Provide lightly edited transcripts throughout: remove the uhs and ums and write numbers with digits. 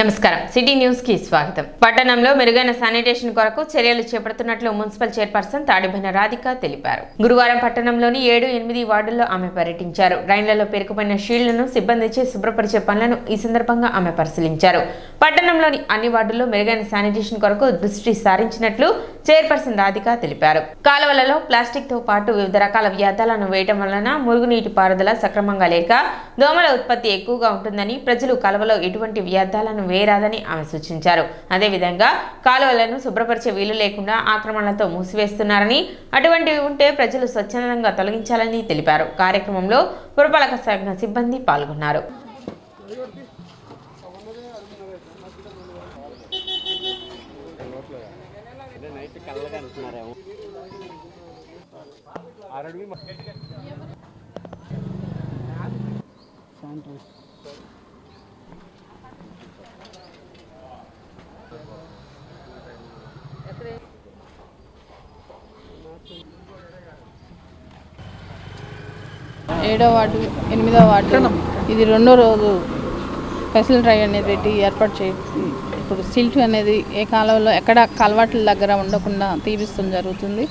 నమస్కారం city news కి స్వాగతం. పట్టణంలో మెరుగైన శానిటేషన్ కొరకు చర్యలు చేపడుతున్నట్లు మున్సిపల్ చైర్పర్సన్ తాడిబోయిన రాధిక తెలిపారు. గురువారం పట్టణంలోని 7-8 వార్డుల్లో ఆమె పర్యటించారు. డ్రైన్లలో పేరుకుపోయిన షీల్డ్లను సిబ్బందిచే శుభ్రపరిచే పనులను ఈ సందర్భంగా ఆమె పరిశీలించారు. పట్టణంలోని అన్ని వార్డుల్లో మెరుగైన శానిటేషన్ కొరకు దృష్టి సారించినట్లు చైర్పర్సన్ రాధిక తెలిపారు. కాలువలలో ప్లాస్టిక్ తో పాటు వివిధ రకాల వ్యర్థాలను వేయడం వలన మురుగునీటి పారుదల సక్రమంగా లేక దోమల ఉత్పత్తి ఎక్కువగా ఉంటుందని, ప్రజలు కాలువలో ఎటువంటి వ్యర్థాలను వేయరాదని ఆమె సూచించారు. అదేవిధంగా కాలువలను శుభ్రపరిచే వీలు లేకుండా ఆక్రమణలతో మూసివేస్తున్నారని, అటువంటివి ఉంటే ప్రజలు స్వచ్ఛందంగా తొలగించాలని తెలిపారు. కార్యక్రమంలో పురపాలక శాఖ సిబ్బంది పాల్గొన్నారు. ఏడో వార్డు 8వ వార్డు ఇది రెండో రోజు ఫెసిల్ డ్రైవ్ అనేది పెట్టి ఏర్పాటు చేసి ఇప్పుడు సిల్ట్ అనేది ఏ కాలంలో ఎక్కడ కలవాట్ల దగ్గర ఉండకుండా తీపిస్తూ జరుగుతుంది.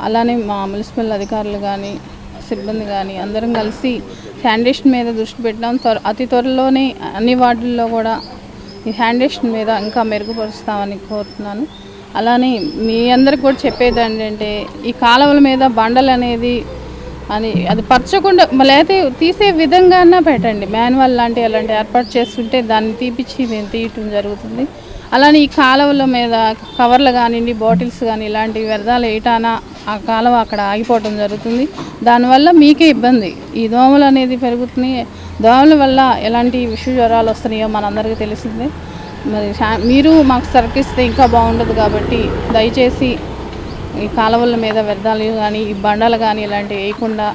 అలానే మా మున్సిపల్ అధికారులు కానీ సిబ్బంది కానీ అందరం కలిసి శానిటేషన్ మీద దృష్టి పెట్టాం. అతి త్వరలోనే అన్ని వార్డుల్లో కూడా ఈ శానిటేషన్ మీద ఇంకా మెరుగుపరుస్తామని కోరుతున్నాను. అలానే మీ అందరికి కూడా చెప్పేది ఏంటంటే ఈ కాలువల మీద బండలు అనేది అది పరచకుండా లేకపోతే తీసే విధంగా పెట్టండి. మాన్యువల్ అలాంటి ఏర్పాటు చేస్తుంటే దాన్ని తీపిచ్చి మేము తీయటం జరుగుతుంది. అలానే ఈ కాలువల మీద కవర్లు కానివ్వండి, బాటిల్స్ కానీ ఇలాంటి వ్యర్థాలు వేయటాన ఆ కాలువ అక్కడ ఆగిపోవటం జరుగుతుంది. దానివల్ల మీకే ఇబ్బంది. ఈ దోమలు అనేది పెరుగుతున్నాయి. దోమల వల్ల ఎలాంటి విష జ్వరాలు వస్తున్నాయో మనందరికీ తెలిసిందే. మరి మీరు మాకు సహకరిస్తే ఇంకా బాగుండదు. కాబట్టి దయచేసి ఈ కాలువల మీద వ్యర్థాలు కానీ ఈ బండలు కానీ ఇలాంటివి వేయకుండా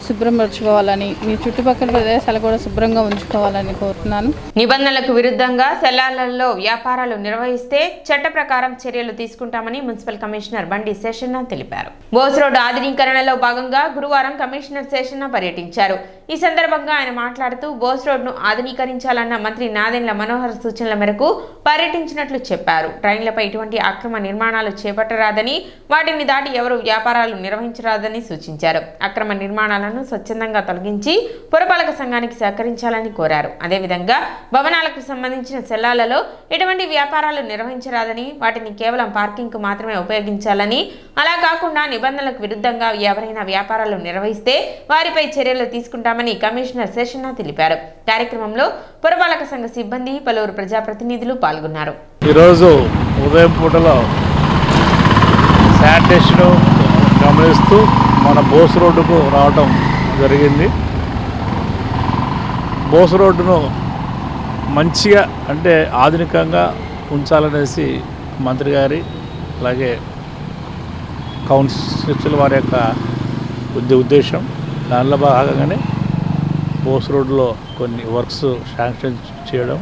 శుభ్రపరచుకోవాలని, మీ చుట్టుపక్కల ప్రదేశాలు కూడా శుభ్రంగా ఉంచుకోవాలని కోరుతున్నాను. నిబంధనలకు విరుద్ధంగా సెల్లార్లలో వ్యాపారాలు నిర్వహిస్తే చట్ట ప్రకారం చర్యలు తీసుకుంటామని మున్సిపల్ కమిషనర్ బండి శేషన్న తెలిపారు. బోస్ రోడ్డు ఆధునీకరణలో భాగంగా గురువారం కమిషనర్ శేషన్న పర్యటించారు. ఈ సందర్భంగా ఆయన మాట్లాడుతూ బోస్ రోడ్ను ఆధునీకరించాలన్న మంత్రి నాదెండ్ల మనోహర్ సూచనల మేరకు పర్యటించినట్లు చెప్పారు. ట్రైన్లపై ఎటువంటి అక్రమ నిర్మాణాలు చేపట్టరాదని, వాటిని దాటి ఎవరు వ్యాపారాలు నిర్వహించరాదని సూచించారు. అక్రమ నిర్మాణాలను స్వచ్ఛందంగా తొలగించి పురపాలక సంఘానికి సహకరించాలని కోరారు. అదేవిధంగా భవనాలకు సంబంధించిన సెల్లాలలో ఎటువంటి వ్యాపారాలు నిర్వహించరాదని, వాటిని కేవలం పార్కింగ్ కు మాత్రమే ఉపయోగించాలని, అలా కాకుండా నిబంధనలకు విరుద్ధంగా ఎవరైనా వ్యాపారాలు నిర్వహిస్తే వారిపై చర్యలు తీసుకుంటామని కమిషనర్ శేషన్న తెలిపారు. కార్యక్రమంలో పురపాలక సంఘ సిబ్బంది, పలువురు ప్రజాప్రతినిధులు పాల్గొన్నారు. ఈరోజు ఉదయం పూటలో శానిటేషన్ గమనిస్తూ మన బోస్ రోడ్డుకు రావటం జరిగింది. బోస్ రోడ్డును మంచిగా అంటే ఆధునికంగా ఉంచాలనేసి మంత్రి గారి అలాగే కౌన్సిల్ వారి యొక్క ఉద్దేశం. దానిలో భాగంగానే బోస్ రోడ్లో కొన్ని వర్క్స్ శాంక్షన్ చేయడం,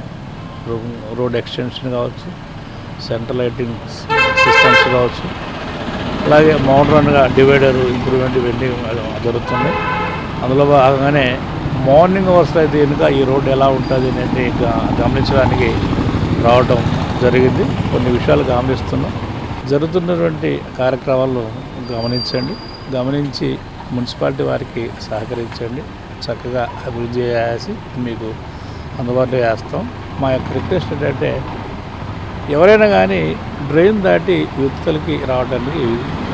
రోడ్ ఎక్స్టెన్షన్ కావచ్చు, సెంట్రల్ లైటింగ్ సిస్టమ్స్ కావచ్చు, అలాగే మోడర్న్గా డివైడర్ ఇంప్రూవ్మెంట్ ఇవన్నీ జరుగుతుంది. అందులో భాగంగానే మార్నింగ్ అవర్స్లో అయితే కనుక ఈ రోడ్డు ఎలా ఉంటుంది అనేది గమనించడానికి రావడం జరిగింది. కొన్ని విషయాలు గమనిస్తున్నాం. జరుగుతున్నటువంటి కార్యక్రమాలు గమనించి మున్సిపాలిటీ వారికి సహకరించండి. చక్కగా అభివృద్ధి చేసి మీకు అందుబాటులో చేస్తాం. మా యొక్క రిక్వెస్ట్ ఏంటంటే ఎవరైనా కానీ డ్రైన్ దాటి యువతలకి రావడానికి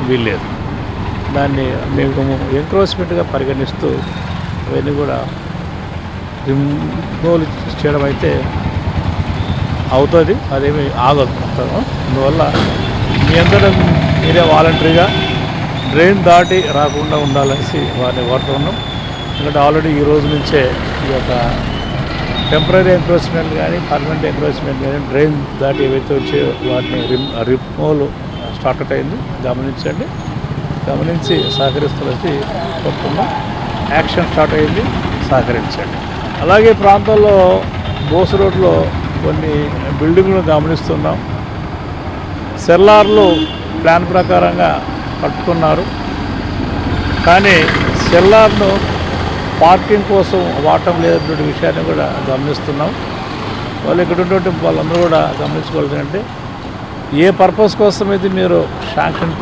వీల్లేదు. దాన్ని మేము ఎంక్రోచ్మెంట్గా పరిగణిస్తూ అవన్నీ కూడా రిమూవ్ చేయడం అయితే అవుతుంది. అదేమి ఆగదు. అందువల్ల మీ అందరూ మీరే వాలంటరీగా డ్రైన్ దాటి రాకుండా ఉండాలనేసి వారిని కోరుతున్నాం. ఎందుకంటే ఆల్రెడీ ఈ రోజు నుంచే ఈ యొక్క టెంపరీ ఎంక్రోచ్మెంట్ కానీ పర్మనెంట్ ఎంక్రోచ్మెంట్ కానీ డ్రైన్ దాటి ఏవైతే వచ్చాయో వాటిని రిమూవ్ స్టార్ట్ అయింది. గమనించి సహకరిస్తున్నది కోరుతున్నాం. యాక్షన్ స్టార్ట్ అయింది, సహకరించండి. అలాగే ప్రాంతాల్లో బోస్ రోడ్లో కొన్ని బిల్డింగ్లను గమనిస్తున్నాం. సెల్లార్లు ప్లాన్ ప్రకారంగా కట్టుకున్నారు, కానీ సెల్లార్ను పార్కింగ్ కోసం వాడటం లేదన్నటువంటి విషయాన్ని కూడా గమనిస్తున్నాం. వాళ్ళు ఇక్కడ ఉన్నటువంటి వాళ్ళందరూ కూడా గమనించుకోవాల్సిందంటే ఏ పర్పస్ కోసం అయితే మీరు శాంక్షన్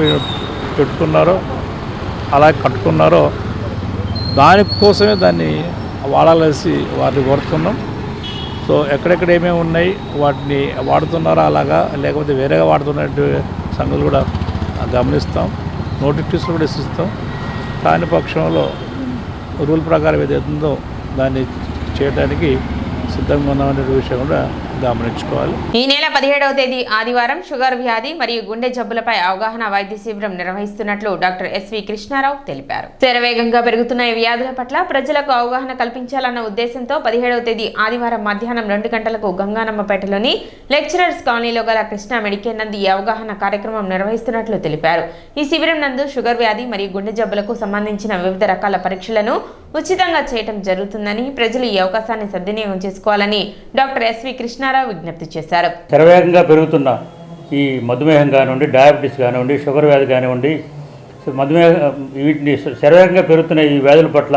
పెట్టుకున్నారో అలా కట్టుకున్నారో దానికోసమే దాన్ని వాడాలేసి వాటిని కోరుతున్నాం. సో ఎక్కడెక్కడ ఏమేమి ఉన్నాయి వాటిని వాడుతున్నారో అలాగా లేకపోతే వేరేగా వాడుతున్నట్టు సంగతులు కూడా గమనిస్తాం, నోటిఫికేషన్ కూడా ఇస్తాం. కాని పక్షంలో రూల్ ప్రకారం ఏదైతుందో దాన్ని చేయడానికి సిద్ధంగా ఉన్నామనే విషయం కూడా గమనించుకోవాలి. ఈ నెల 17వ తేదీ ఆదివారం షుగర్ వ్యాధి మరియు గుండె జబ్బులపై అవగాహన వైద్య శిబిరం నిర్వహిస్తున్నట్లు డాక్టర్ ఎస్వి కృష్ణారావు తెలిపారు. శరవేగంగా పెరుగుతున్న ఈ వ్యాధుల పట్ల ప్రజలకు అవగాహన కల్పించాలన్న ఉద్దేశంతో 17వ తేదీ ఆదివారం మధ్యాహ్నం 2 గంటలకు గంగానమ్మపేటలోని లెక్చరర్స్ కాలనీలో గల కృష్ణా మెడికేర్ నందు ఈ అవగాహన కార్యక్రమం నిర్వహిస్తున్నట్లు తెలిపారు. ఈ శిబిరం నందు షుగర్ వ్యాధి మరియు గుండె జబ్బులకు సంబంధించిన వివిధ రకాల పరీక్షలను ఉచితంగా చేయడం జరుగుతుందని, ప్రజలు ఈ అవకాశాన్ని సద్వినియోగం చేసుకోవాలని డాక్టర్ ఎస్వి కృష్ణారావు విజ్ఞప్తి చేశారు. శరవేగంగా పెరుగుతున్న ఈ మధుమేహం కానివ్వండి, డయాబెటీస్ కానివ్వండి, షుగర్ వ్యాధి కానివ్వండి, వీటిని శరవేగంగా పెరుగుతున్న ఈ వ్యాధుల పట్ల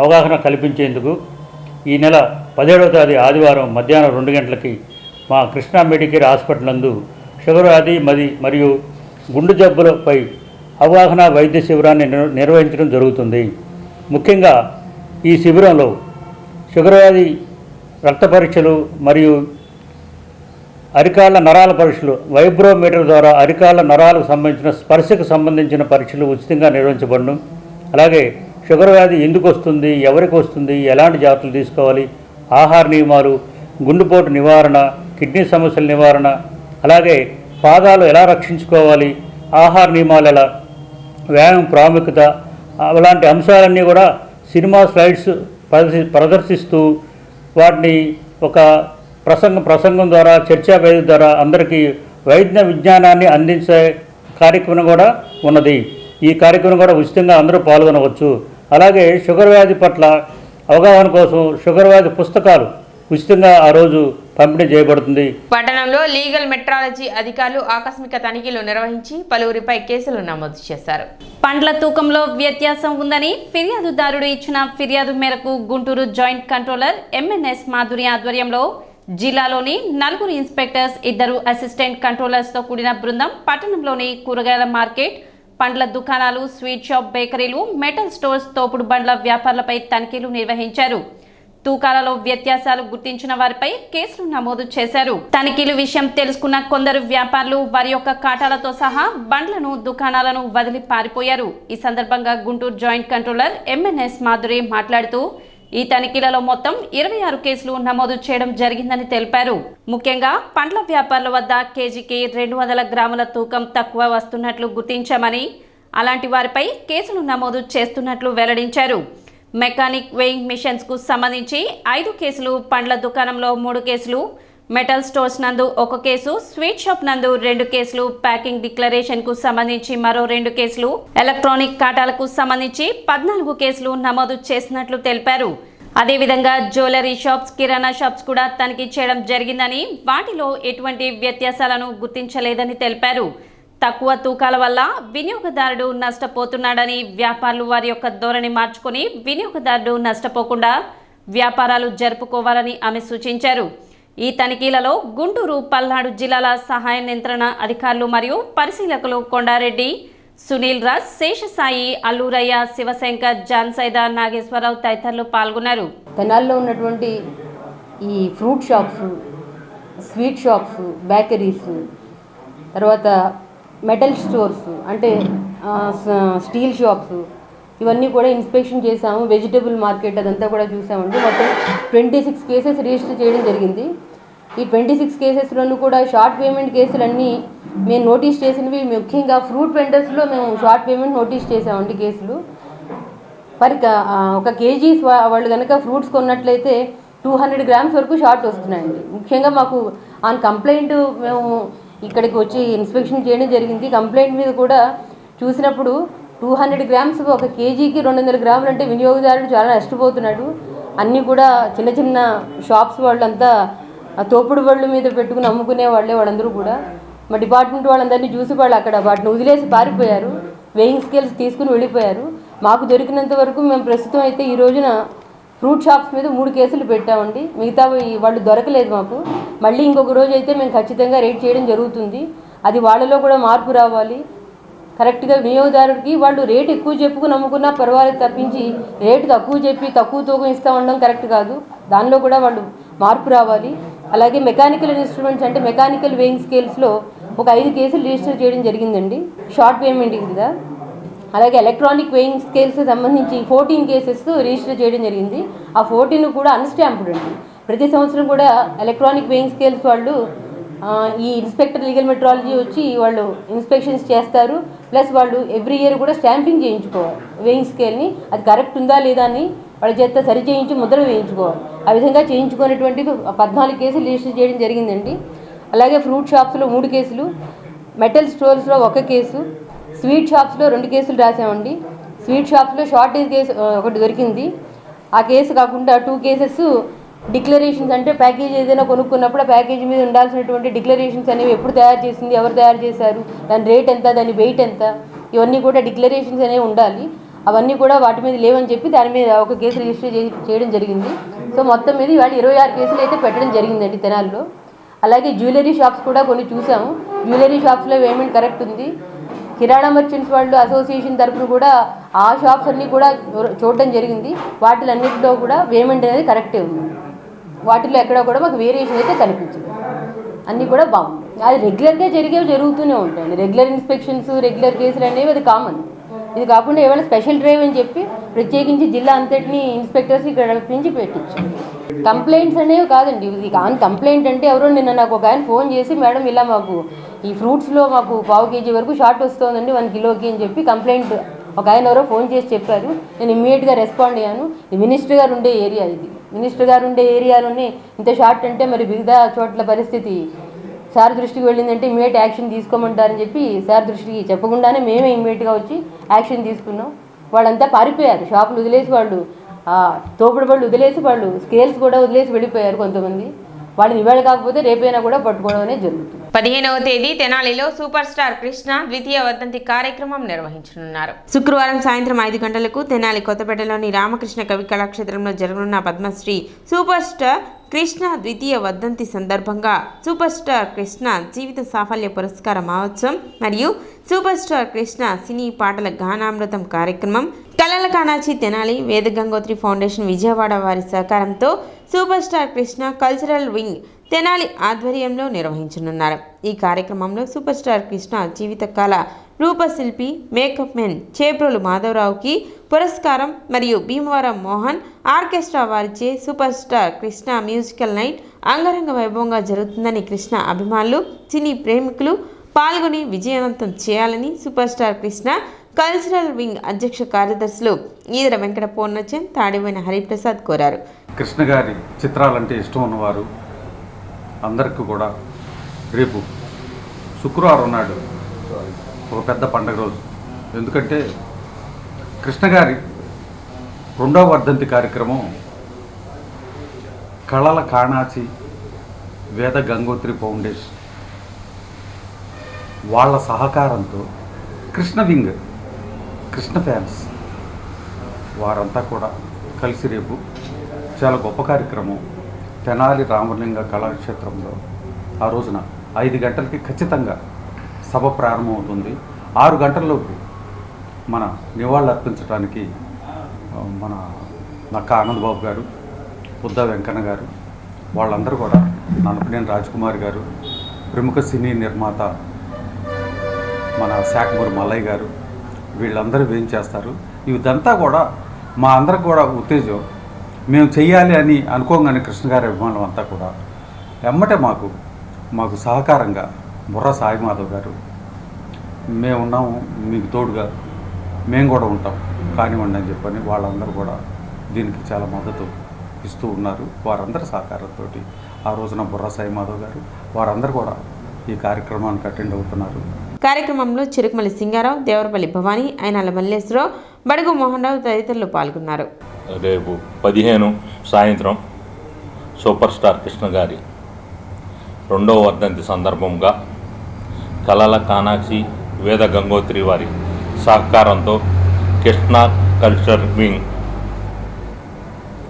అవగాహన కల్పించేందుకు ఈ నెల 17వ తేదీ ఆదివారం మధ్యాహ్నం 2 గంటలకి మా కృష్ణా మెడికేర్ హాస్పిటల్ నందు షుగర్ వ్యాధి మరియు గుండె జబ్బులపై అవగాహన వైద్య శిబిరాన్ని నిర్వహించడం జరుగుతుంది. ముఖ్యంగా ఈ శిబిరంలో షుగర్ వ్యాధి రక్త పరీక్షలు మరియు అరికాళ్ళ నరాల పరీక్షలు, వైబ్రోమీటర్ ద్వారా అరికాళ్ళ నరాలకు సంబంధించిన స్పర్శకు సంబంధించిన పరీక్షలు ఉచితంగా నిర్వహించబడను. అలాగే షుగర్ వ్యాధి ఎందుకు వస్తుంది, ఎవరికి వస్తుంది, ఎలాంటి జాగ్రత్తలు తీసుకోవాలి, ఆహార నియమాలు, గుండెపోటు నివారణ, కిడ్నీ సమస్యల నివారణ, అలాగే పాదాలు ఎలా రక్షించుకోవాలి, ఆహార నియమాలు ఎలా, వ్యాయామం ప్రాముఖ్యత, అలాంటి అంశాలన్నీ కూడా సినిమా స్లైడ్స్ ప్రదర్శిస్తూ వాటిని ఒక ప్రసంగం ద్వారా, చర్చా వేదిక ద్వారా అందరికీ వైద్య విజ్ఞానాన్ని అందించే కార్యక్రమం కూడా ఉన్నది. ఈ కార్యక్రమం కూడా ఉచితంగా అందరూ పాల్గొనవచ్చు. అలాగే షుగర్ వ్యాధి పట్ల అవగాహన కోసం షుగర్ వ్యాధి పుస్తకాలు ఉచితంగా ఆ రోజు పంపిణీ చేయబడుతుంది. పట్టణంలో లీగల్ మెట్రాలజీ అధికారులు ఆకస్మిక తనిఖీలు నిర్వహించి పలువురిపై కేసులు నమోదు చేశారు. పండ్ల తూకంలో వ్యత్యాసం ఉందని ఫిర్యాదుదారుడు ఇచ్చిన ఫిర్యాదు మేరకు Guntur joint controller MNS Madhuri ఆధ్వర్యంలో జిల్లాలోని 4 ఇన్స్పెక్టర్స్, 2 అసిస్టెంట్ కంట్రోలర్స్తో కూడిన బృందం పట్టణంలోని కూరగాయల మార్కెట్, పండ్ల దుకాణాలు, స్వీట్ షాప్, బేకరీలు, మెటల్ స్టోర్స్, తోపుడు బండ్ల వ్యాపారులపై తనిఖీలు నిర్వహించారు. తూకాలలో వ్యత్యాసాలు గుర్తించిన వారిపై కేసులు నమోదు చేశారు. తనిఖీలు విషయం తెలుసుకున్న కొందరు వ్యాపారులు వారి యొక్క కాటాలతో సహా బండ్లను, దుకాణాలను వదిలి పారిపోయారు. ఈ సందర్భంగా Guntur joint controller MNS Madhuri మాట్లాడుతూ ఈ తనిఖీలలో మొత్తం 26 కేసులు నమోదు చేయడం జరిగిందని తెలిపారు. ముఖ్యంగా పండ్ల వ్యాపారుల వద్ద కేజీకి 200 గ్రాముల తూకం తక్కువ వస్తున్నట్లు గుర్తించామని, అలాంటి వారిపై కేసులు నమోదు చేస్తున్నట్లు వెల్లడించారు. మెకానిక్ వేయింగ్ మిషన్స్కు సంబంధించి 5 కేసులు, పండ్ల దుకాణంలో 3 కేసులు, మెటల్ స్టోర్స్ నందు 1 కేసు, స్వీట్ షాప్ నందు 2 కేసులు, ప్యాకింగ్ డిక్లరేషన్కు సంబంధించి మరో 2 కేసులు, ఎలక్ట్రానిక్ కాటాలకు సంబంధించి 14 కేసులు నమోదు చేసినట్లు తెలిపారు. అదేవిధంగా జ్యువెలరీ షాప్స్, కిరాణా షాప్స్ కూడా తనిఖీ చేయడం జరిగిందని, వాటిలో ఎటువంటి వ్యత్యాసాలను గుర్తించలేదని తెలిపారు. తక్కువ తూకాల వల్ల వినియోగదారుడు నష్టపోతున్నాడని, వ్యాపారులు వారి యొక్క ధోరణి మార్చుకొని వినియోగదారుడు నష్టపోకుండా వ్యాపారాలు జరుపుకోవాలని ఆమె సూచించారు. ఈ తనిఖీలలో గుంటూరు, పల్నాడు జిల్లాల సహాయ నియంత్రణ అధికారులు మరియు పరిశీలకులు కొండారెడ్డి, సునీల్ రాజ్, శేషసాయి, అల్లూరయ్య, శివశంకర్, జాన్సైదా, నాగేశ్వరరావు తదితరులు పాల్గొన్నారు. తెనాల్లో ఉన్నటువంటి ఈ fruit shops, sweet shops, bakeries, తర్వాత మెటల్ స్టోర్స్ అంటే స్టీల్ షాప్స్, ఇవన్నీ కూడా ఇన్స్పెక్షన్ చేసాము. వెజిటబుల్ మార్కెట్ అదంతా కూడా చూసామండి. మొత్తం 26 కేసెస్ రిజిస్టర్ చేయడం జరిగింది. ఈ 26 కేసెస్లోనూ కూడా షార్ట్ పేమెంట్ కేసులన్నీ మేము నోటీస్ చేసినవి. ముఖ్యంగా ఫ్రూట్ వెండర్స్లో మేము షార్ట్ పేమెంట్ నోటీస్ చేసామండి కేసులు. ఒక కేజీ వాళ్ళు కనుక ఫ్రూట్స్ కొన్నట్లయితే 200 గ్రామ్స్ వరకు షార్ట్ వస్తున్నాయండి. ముఖ్యంగా మాకు ఆన్ కంప్లైంట్ మేము ఇక్కడికి వచ్చి ఇన్స్పెక్షన్ చేయడం జరిగింది. కంప్లైంట్ మీద కూడా చూసినప్పుడు 200 గ్రామ్స్ ఒక కేజీకి 200 గ్రాములు అంటే వినియోగదారుడు చాలా నష్టపోతున్నాడు. అన్నీ కూడా చిన్న చిన్న షాప్స్ వాళ్ళంతా తోపుడు బళ్ళు మీద పెట్టుకుని అమ్ముకునే వాళ్ళందరూ కూడా మా డిపార్ట్మెంట్ వాళ్ళందరినీ చూసి వాళ్ళు అక్కడ వాటిని వదిలేసి పారిపోయారు. వేయింగ్ స్కేల్స్ తీసుకుని వెళ్ళిపోయారు. మాకు దొరికినంత వరకు మేము ప్రస్తుతం అయితే ఈ రోజున ఫ్రూట్ షాప్స్ మీద 3 కేసులు పెట్టామండి. మిగతా వాళ్ళు దొరకలేదు మాకు. మళ్ళీ ఇంకొక రోజు అయితే మేము ఖచ్చితంగా రేట్ చేయడం జరుగుతుంది. అది వాళ్ళలో కూడా మార్పు రావాలి. కరెక్ట్గా వినియోగదారుడికి వాళ్ళు రేటు ఎక్కువ చెప్పుకు నమ్ముకున్నా పర్వాలేదు తప్పించి రేటు తక్కువ చెప్పి తక్కువ తూకం ఇస్తూ ఉండడం కరెక్ట్ కాదు. దానిలో కూడా వాళ్ళు మార్పు రావాలి. అలాగే మెకానికల్ ఇన్స్ట్రుమెంట్స్ అంటే మెకానికల్ వేయింగ్ స్కేల్స్లో ఒక 5 కేసులు రిజిస్టర్ చేయడం జరిగిందండి, షార్ట్ పేమెంట్ కదా. అలాగే ఎలక్ట్రానిక్ వేయింగ్ స్కేల్స్ సంబంధించి 14 కేసెస్ రిజిస్టర్ చేయడం జరిగింది. ఆ 14 కూడా అన్స్టాంప్డ్ అండి. ప్రతి సంవత్సరం కూడా ఎలక్ట్రానిక్ వేయింగ్ స్కేల్స్ వాళ్ళు ఈ ఇన్స్పెక్టర్ లీగల్ మెట్రాలజీ వచ్చి వాళ్ళు ఇన్స్పెక్షన్స్ చేస్తారు. ప్లస్ వాళ్ళు ఎవ్రీ ఇయర్ కూడా స్టాంపింగ్ చేయించుకోవాలి వేయింగ్ స్కేల్ని. అది కరెక్ట్ ఉందా లేదా అని వాళ్ళ చేత సరి చేయించి ముద్ర వేయించుకోవాలి. ఆ విధంగా చేయించుకునేటువంటి 14 కేసులు రిజిస్టర్ చేయడం జరిగిందండి. అలాగే ఫ్రూట్ షాప్స్లో 3 కేసులు, మెటల్ స్టోర్స్లో 1 కేసు, స్వీట్ షాప్స్లో 2 కేసులు రాసామండి. స్వీట్ షాప్స్లో షార్టేజ్ కేసు ఒకటి దొరికింది. ఆ కేసు కాకుండా 2 కేసెస్ డిక్లరేషన్స్ అంటే ప్యాకేజ్ ఏదైనా కొనుక్కున్నప్పుడు ఆ ప్యాకేజ్ మీద ఉండాల్సినటువంటి డిక్లరేషన్స్ అనేవి ఎప్పుడు తయారు చేసింది, ఎవరు తయారు చేశారు, దాని రేట్ ఎంత, దాని వెయిట్ ఎంత, ఇవన్నీ కూడా డిక్లరేషన్స్ అనేవి ఉండాలి. అవన్నీ కూడా వాటి మీద లేవని చెప్పి దాని మీద 1 కేసు రిజిస్టర్ చేయడం జరిగింది. సో మొత్తం మీద ఇవాళ 26 కేసులు అయితే పెట్టడం జరిగిందండి తెనాలిలో. అలాగే జ్యువెలరీ షాప్స్ కూడా కొన్ని చూసాము. జ్యువెలరీ షాప్స్లో పేమెంట్ కరెక్ట్ ఉంది. కిరాణా మర్చెంట్స్ వాళ్ళు అసోసియేషన్ తరఫున కూడా ఆ షాప్స్ అన్నీ కూడా చూడడం జరిగింది. వాటిలన్నింటిలో కూడా పేమెంట్ అనేది కరెక్టే ఉంది. వాటిలో ఎక్కడ కూడా మాకు వేరియేషన్ అయితే కనిపించింది. అన్నీ కూడా బాగుంది. అది రెగ్యులర్గా జరుగుతూనే ఉంటాయండి. రెగ్యులర్ ఇన్స్పెక్షన్స్, రెగ్యులర్ కేసులు అనేవి అది కామన్. ఇది కాకుండా ఏమైనా స్పెషల్ డ్రైవ్ అని చెప్పి ప్రత్యేకించి జిల్లా అంతటిని ఇన్స్పెక్టర్స్ ఇక్కడ నుంచి పెట్టించారు. కంప్లైంట్స్ అనేవి కాదండి. ఇది కంప్లైంట్ అంటే ఎవరో నిన్న నాకు ఒక ఆయన ఫోన్ చేసి, మేడం ఇలా మాకు ఈ ఫ్రూట్స్లో మాకు 1/4 కేజీ వరకు షార్ట్ వస్తుందండి 1 కిలోకి అని చెప్పి కంప్లైంట్ ఒక ఆయన ఎవరో ఫోన్ చేసి చెప్పారు. నేను ఇమ్మీడియట్గా రెస్పాండ్ అయ్యాను. ఇది మినిస్టర్ గారు ఉండే ఏరియా, ఇది మినిస్టర్ గారు ఉండే ఏరియాలోనే ఇంత షార్ట్ అంటే మరి మిగతా చోట్ల పరిస్థితి సార్ దృష్టికి వెళ్ళిందంటే ఇమ్మీడియట్ యాక్షన్ తీసుకోమంటారని చెప్పి సార్ దృష్టికి చెప్పకుండానే మేమే ఇమ్మీడియట్గా వచ్చి యాక్షన్ తీసుకున్నాం. వాళ్ళంతా పారిపోయారు. షాపులు వదిలేసి వాళ్ళు తోపుడు బళ్ళు వదిలేసి వాళ్ళు స్కేల్స్ కూడా వదిలేసి వెళ్ళిపోయారు కొంతమంది. వాళ్ళని ఇవాళ కాకపోతే రేపైనా కూడా పట్టుకోవడం అనేది జరుగుతుంది. 15వ తేదీ తెనాలిలో సూపర్ స్టార్ కృష్ణ ద్వితీయ వర్ధంతి కార్యక్రమం నిర్వహించనున్నారు. శుక్రవారం సాయంత్రం 5 గంటలకు తెనాలి కొత్తపేటలోని రామకృష్ణ కవి కళాక్షేత్రంలో జరగనున్న పద్మశ్రీ సూపర్ స్టార్ కృష్ణ ద్వితీయ వర్ధంతి సందర్భంగా సూపర్ స్టార్ కృష్ణ జీవిత సాఫల్య పురస్కార మహోత్సవం మరియు సూపర్ స్టార్ కృష్ణ సినీ పాటల గానామృతం కార్యక్రమం కళల కానాచి తెనాలి వేద గంగోత్రి ఫౌండేషన్ విజయవాడ వారి సహకారంతో super star Krishna cultural wing Tenali ఆధ్వర్యంలో నిర్వహించనున్నారు. ఈ కార్యక్రమంలో సూపర్ స్టార్ కృష్ణ జీవితకాల రూపశిల్పి మేకప్ మెన్ చేబ్రోలు మాధవరావుకి పురస్కారం మరియు భీమవరం మోహన్ ఆర్కెస్ట్రా వారిచే super star Krishna musical night అంగరంగ వైభవంగా జరుగుతుందని కృష్ణ అభిమానులు, సినీ ప్రేమికులు పాల్గొని విజయవంతం చేయాలని super star Krishna cultural wing అధ్యక్ష కార్యదర్శులు ఈదర వెంకట పూర్ణచంద్, తాడివైన హరిప్రసాద్ కోరారు. కృష్ణ గారి చిత్రాలంటే ఇష్టం ఉన్నవారు అందరికీ కూడా రేపు శుక్రవారం నాడు ఒక పెద్ద పండగ రోజు. ఎందుకంటే కృష్ణ గారి 2వ వర్ధంతి కార్యక్రమం కళల కాణాచి వేద గంగోత్రి ఫౌండేషన్ వాళ్ళ సహకారంతో కృష్ణ వింగ్, కృష్ణ ఫ్యాన్స్ వారంతా కూడా కలిసి రేపు చాలా గొప్ప కార్యక్రమం తెనాలి రామలింగ కళాక్షేత్రంలో ఆ రోజున 5 గంటలకి ఖచ్చితంగా సభ ప్రారంభమవుతుంది. 6 గంటల్లోపు మన నివాళులు అర్పించడానికి మన నక్క ఆనందబాబు గారు, బుద్ధ వెంకన్న గారు, వాళ్ళందరూ కూడా నన్నపనేని రాజ్కుమార్ గారు, ప్రముఖ సినీ నిర్మాత మన శాఖమూరి మల్లయ్య గారు, వీళ్ళందరూ ఏం చేస్తారు. ఇదంతా కూడా మా అందరికి కూడా ఉత్తేజం. మేము చెయ్యాలి అని అనుకోగానే కృష్ణ గారి అభిమానులు అంతా కూడా ఎమ్మటే మాకు సహకారంగా బుర్ర సాయి మాధవ్ గారు, మేము ఉన్నాము మీకు తోడుగా, మేము కూడా ఉంటాం కానివ్వండి అని చెప్పని వాళ్ళందరూ కూడా దీనికి చాలా మద్దతు ఇస్తూ ఉన్నారు. వారందరి సహకారంతో ఆ రోజున బుర్ర సాయి మాధవ్ గారు వారందరూ కూడా ఈ కార్యక్రమానికి అటెండ్ అవుతున్నారు. కార్యక్రమంలో చిరుకుమల్లి సింగారావు, దేవరపల్లి భవానీ, అయినాల మల్లేశ్వరరావు, బడుగు మోహన్ రావు తదితరులు పాల్గొన్నారు. రేపు 15 సాయంత్రం సూపర్ స్టార్ కృష్ణ గారి 2వ వర్ధంతి సందర్భంగా కళల కానాక్షి వేద గంగోత్రి వారి సహకారంతో కృష్ణ కల్చర్ వింగ్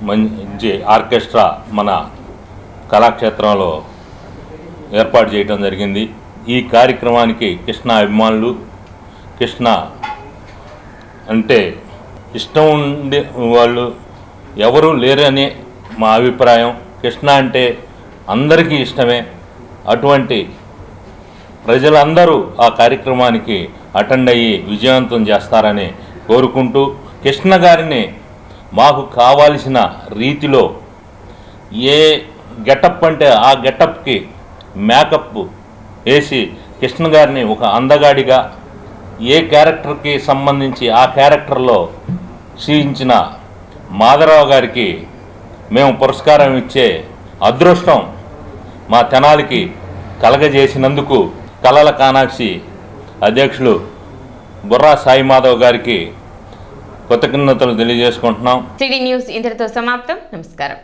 మంచి ఆర్కెస్ట్రా మన కళాక్షేత్రంలో ఏర్పాటు చేయడం జరిగింది. ఈ కార్యక్రమానికి కృష్ణ అభిమానులు, కృష్ణ అంటే ఇష్టం ఉండే వాళ్ళు ఎవరూ లేరని మా అభిప్రాయం. కృష్ణ అంటే అందరికీ ఇష్టమే. అటువంటి ప్రజలందరూ ఆ కార్యక్రమానికి అటెండ్ అయ్యి విజయవంతం చేస్తారని కోరుకుంటూ, కృష్ణ గారిని మాకు కావాల్సిన రీతిలో ఏ గెటప్ అంటే ఆ గెటప్కి మేకప్ వేసి కృష్ణ గారిని ఒక అందగాడిగా ఏ క్యారెక్టర్కి సంబంధించి ఆ క్యారెక్టర్లో క్షీణించిన మాధవరావు గారికి మేము పురస్కారం ఇచ్చే అదృష్టం మా తెనాలికి కలగజేసినందుకు కళల కానాక్షి అధ్యక్షులు బుర్రా సాయి మాధవ్ గారికి కృతజ్ఞతలు తెలియజేసుకుంటున్నాం. సిటీ న్యూస్ ఇంతటితో సమాప్తం. నమస్కారం.